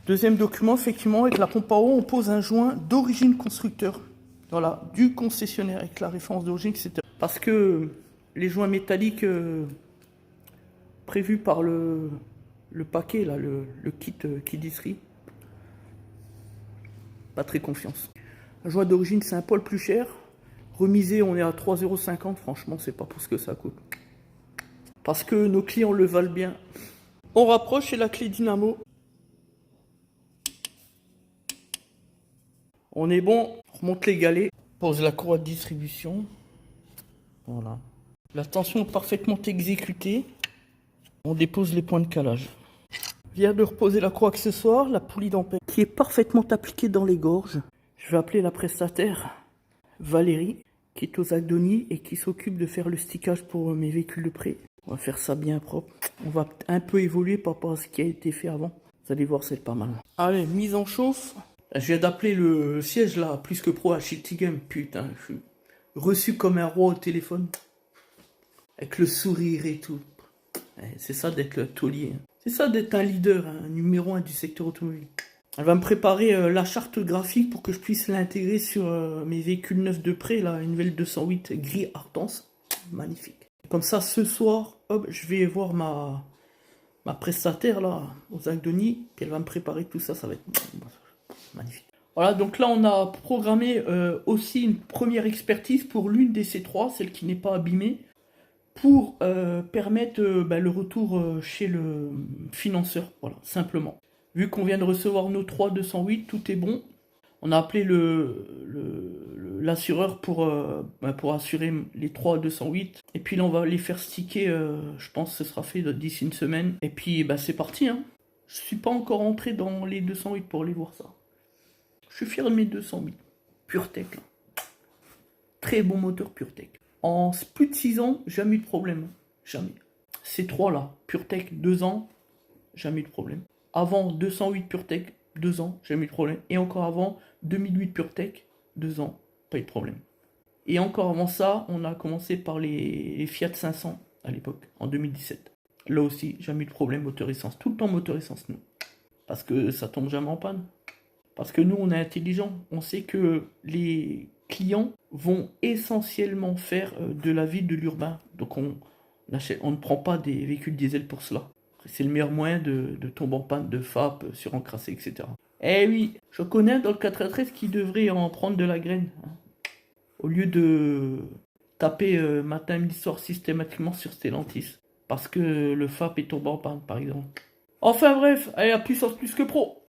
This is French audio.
Deuxième document, effectivement, avec la pompe à eau, on pose un joint d'origine constructeur. Voilà, du concessionnaire avec la référence d'origine, etc. Parce que les joints métalliques prévus par le paquet, là, le kit Kidisri, pas très confiance. Un joint d'origine, c'est un poil plus cher. Remisé, on est à 3,50 €. Franchement, c'est pas pour ce que ça coûte. Parce que nos clients le valent bien. On rapproche et la clé dynamo. On est bon, on remonte les galets. Pose la courroie de distribution. Voilà. La tension est parfaitement exécutée. On dépose les points de calage. Vient de reposer la courroie accessoire, la poulie d'ampère qui est parfaitement appliquée dans les gorges. Je vais appeler la prestataire Valérie, qui est aux Agdonies et qui s'occupe de faire le stickage pour mes véhicules de prêt. On va faire ça bien propre. On va un peu évoluer par rapport à ce qui a été fait avant. Vous allez voir, c'est pas mal. Allez, mise en chauffe. Je viens d'appeler le siège là, plus que pro à Shittigam. Putain, je suis reçu comme un roi au téléphone. Avec le sourire et tout. C'est ça d'être le taulier. C'est ça d'être un leader, un numéro 1 du secteur automobile. Elle va me préparer la charte graphique pour que je puisse l'intégrer sur mes véhicules neufs de prêt, là, une nouvelle 208 gris Artence. Magnifique. Comme ça, ce soir, hop, je vais voir ma prestataire là, aux Agdonies, puis elle va me préparer tout ça, ça va être magnifique. Voilà, donc là on a programmé aussi une première expertise pour l'une des C3, celle qui n'est pas abîmée, pour permettre le retour chez le financeur, voilà, simplement. Vu qu'on vient de recevoir nos 3 208, tout est bon. On a appelé l'assureur pour assurer les 3 208. Et puis là, on va les faire sticker, je pense que ce sera fait d'ici une semaine. Et puis, c'est parti. Hein. Je suis pas encore entré dans les 208 pour aller voir ça. Je suis fier de mes 208. PureTech. Là. Très bon moteur PureTech. En plus de 6 ans, jamais eu de problème. Jamais. Ces 3 là, PureTech, 2 ans, jamais eu de problème. Avant 208 PureTech, 2 ans, jamais eu de problème. Et encore avant 2008 PureTech, 2 ans, pas eu de problème. Et encore avant ça, on a commencé par les Fiat 500 à l'époque, en 2017. Là aussi, jamais eu de problème, moteur essence. Tout le temps moteur essence, nous. Parce que ça tombe jamais en panne. Parce que nous, on est intelligent. On sait que les clients vont essentiellement faire de la ville, de l'urbain. Donc on ne prend pas des véhicules diesel pour cela. C'est le meilleur moyen de tomber en panne, de FAP, surencrassé, etc. Eh oui, je connais dans le 413 qui devrait en prendre de la graine. Hein. Au lieu de taper matin, midi, soir systématiquement sur Stellantis. Parce que le FAP est tombé en panne, par exemple. Enfin bref, allez, à puissance plus que pro.